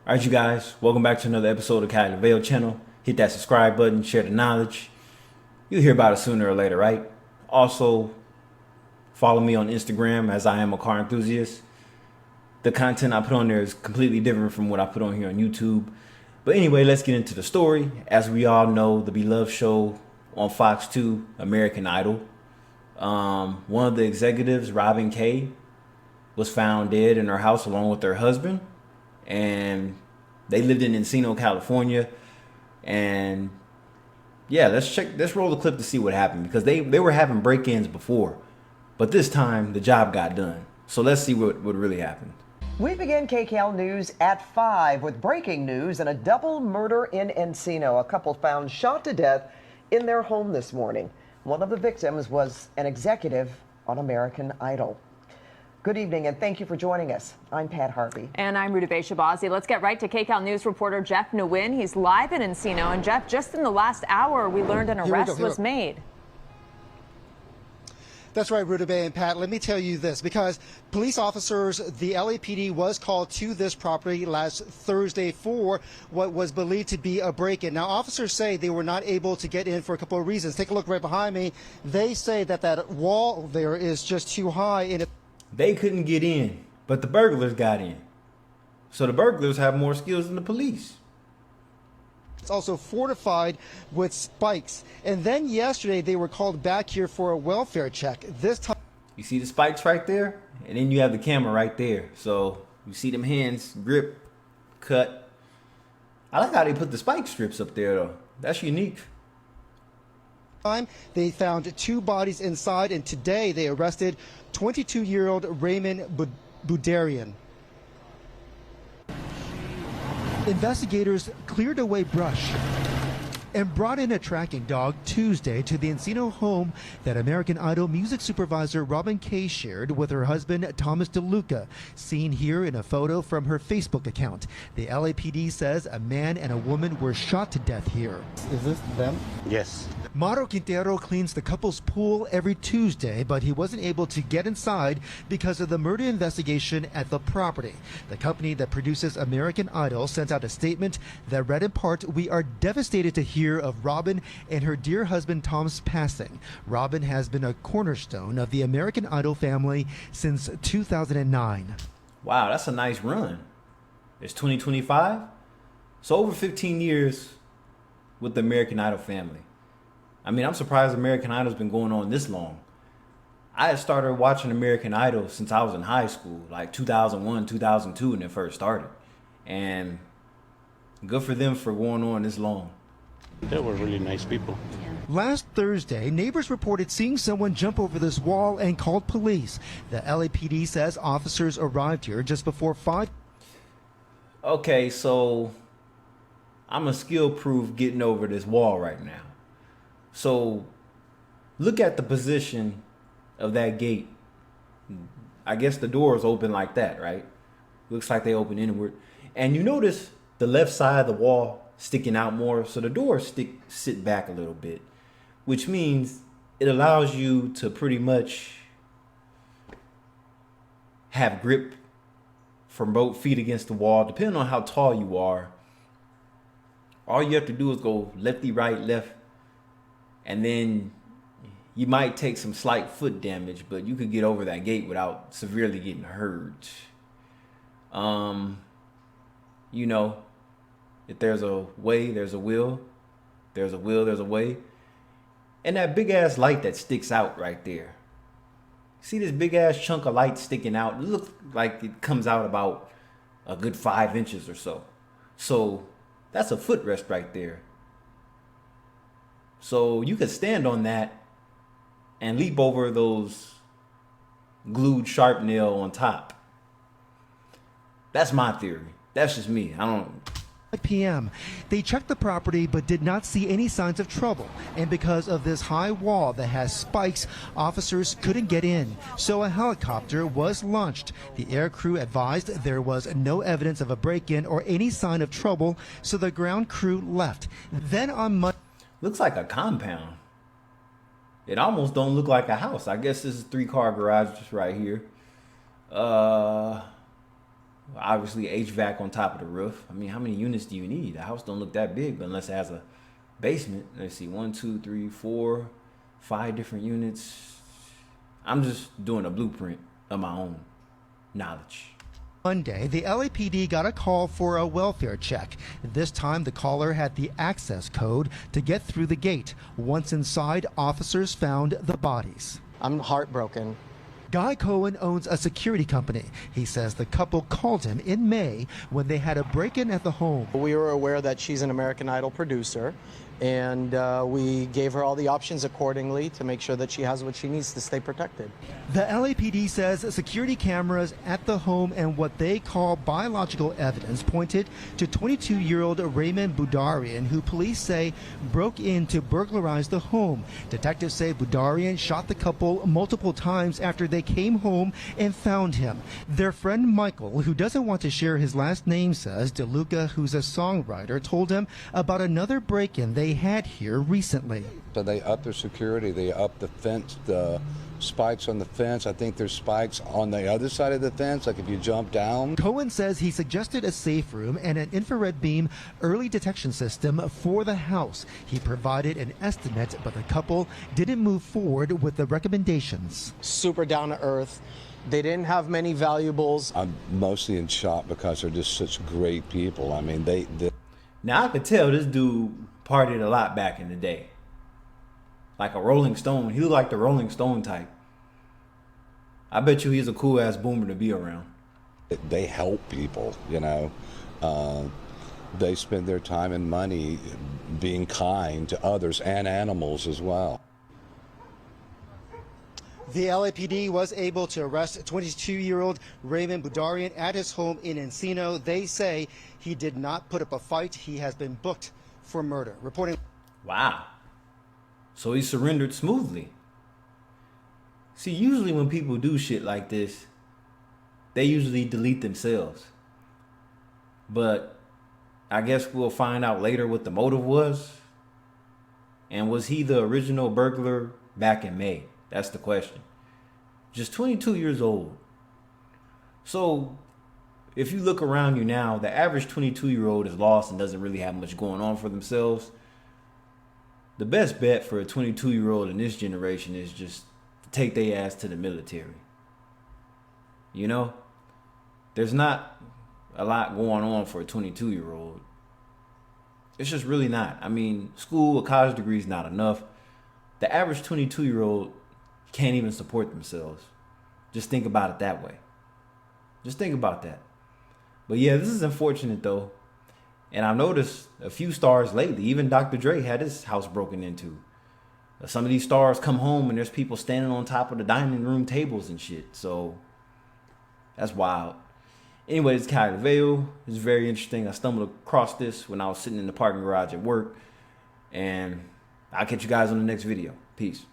Alright, you guys, welcome back to another episode of Cali Veil channel. Hit that subscribe button, share the knowledge. You'll hear about it sooner or later, right? Also, follow me on Instagram, as I am a car enthusiast. The content I put on there is completely different from what I put on here on YouTube. But anyway, let's get into the story. As we all know, the beloved show on Fox 2, American Idol. One of the executives, Robin Kaye, was found dead in her house along with her husband. And they lived in Encino, California. And yeah, let's roll the clip to see what happened, because they were having break-ins before, but this time the job got done. So let's see what really happened. We begin KCAL News at 5 with breaking news and a double murder in Encino. A couple found shot to death in their home this morning. One of the victims was an executive on American Idol. Good evening, and thank you for joining us. I'm Pat Harvey. And I'm Ruta Shabazi. Let's get right to KCAL News reporter Jeff Nguyen. He's live in Encino. And Jeff, just in the last hour, we learned an arrest was made. That's right, Ruta and Pat. Let me tell you this, because police officers, the LAPD was called to this property last Thursday for what was believed to be a break-in. Now, officers say they were not able to get in for a couple of reasons. Take a look right behind me. They say that wall there is just too high, and They couldn't get in, but the burglars got in. So the burglars have more skills than the police. it's also fortified with spikes. And then yesterday they were called back here for a welfare check. This time, You see the spikes right there? And then you have the camera right there. So you see them hands grip, cut. I like how they put the spike strips up there though. That's unique. they found two bodies inside, and today they arrested 22-year-old Raymond Budarian. Investigators cleared away brush and brought in a tracking dog Tuesday to the Encino home that American Idol music supervisor Robin Kaye shared with her husband Thomas DeLuca, seen here in a photo from her Facebook account. The LAPD says a man and a woman were shot to death here. Is this them? Yes. Mauro Quintero cleans the couple's pool every Tuesday, but he wasn't able to get inside because of the murder investigation at the property. The company that produces American Idol sent out a statement that read in part, "We are devastated to hear of Robin and her dear husband Tom's passing. Robin has been a cornerstone of the American Idol family since 2009. Wow, that's a nice run. It's 2025. So over 15 years with the American Idol family. I mean, I'm surprised American Idol's been going on this long. I had started watching American Idol since I was in high school, like 2001, 2002 when it first started. And good for them for going on this long. They were really nice people. Last Thursday, neighbors reported seeing someone jump over this wall and called police. The LAPD says officers arrived here just before 5. Okay, so I'm a skill proof getting over this wall right now. So look at the position of that gate. I guess the door is open like that, right? Looks like they open inward. And you notice the left side of the wall sticking out more, so the doors sit back a little bit, which means it allows you to pretty much have grip from both feet against the wall, depending on how tall you are. All you have to do is go lefty, right, left, and then you might take some slight foot damage, but you could get over that gate without severely getting hurt. You know, if there's a way, there's a will. There's a will, there's a way. And that big ass light that sticks out right there. See this big ass chunk of light sticking out? It looks like it comes out about a good 5 inches or so. So that's a footrest right there. So you could stand on that and leap over those glued sharp nail on top. That's my theory. That's just me. I don't. 5 p.m. They checked the property but did not see any signs of trouble. And because of this high wall that has spikes, officers couldn't get in. So a helicopter was launched. The air crew advised there was no evidence of a break-in or any sign of trouble, so the ground crew left. Then on Monday, Looks like a compound. It almost don't look like a house. I guess this is 3-car garage just right here. Obviously, HVAC on top of the roof. I mean, how many units do you need? The house don't look that big, but unless it has a basement. Let's see, 1, 2, 3, 4, 5 different units. I'm just doing a blueprint of my own knowledge. Monday, the LAPD got a call for a welfare check. This time, the caller had the access code to get through the gate. Once inside, officers found the bodies. I'm heartbroken. Guy Cohen owns a security company. He says the couple called him in May when they had a break-in at the home. We were aware that she's an American Idol producer, and we gave her all the options accordingly to make sure that she has what she needs to stay protected. The LAPD says security cameras at the home and what they call biological evidence pointed to 22-year-old Raymond Budarian, who police say broke in to burglarize the home. Detectives say Budarian shot the couple multiple times after they came home and found him. Their friend Michael, who doesn't want to share his last name, says DeLuca, who's a songwriter, told him about another break-in they had here recently. So they upped their security, they upped the fence, the spikes on the fence. I think there's spikes on the other side of the fence, like if you jump down. Cohen says he suggested a safe room and an infrared beam early detection system for the house. He provided an estimate, but the couple didn't move forward with the recommendations. Super down to earth. They didn't have many valuables. I'm mostly in shock because they're just such great people. I mean, they Now I could tell this dude partied a lot back in the day. Like a Rolling Stone. He looked like the Rolling Stone type. I bet you he's a cool ass boomer to be around. they help people, you know. They spend their time and money being kind to others and animals as well. The LAPD was able to arrest 22-year-old Raymond Budarian at his home in Encino. They say he did not put up a fight. He has been booked for murder. Reporting. Wow. So he surrendered smoothly. See, usually when people do shit like this, they usually delete themselves. But I guess we'll find out later what the motive was. And was he the original burglar back in May? That's the question. Just 22 years old. So if you look around you now, the average 22-year-old is lost and doesn't really have much going on for themselves. The best bet for a 22-year-old in this generation is just to take their ass to the military. You know? There's not a lot going on for a 22-year-old. It's just really not. I mean, school, a college degree is not enough. The average 22-year-old can't even support themselves. Just think about it that way. Just think about that. But yeah, this is unfortunate though. And I've noticed a few stars lately, even Dr. Dre had his house broken into. Some of these stars come home and there's people standing on top of the dining room tables and shit. So that's wild. Anyway, it's Cali Vale. It's very interesting. I stumbled across this when I was sitting in the parking garage at work. And I'll catch you guys on the next video. Peace.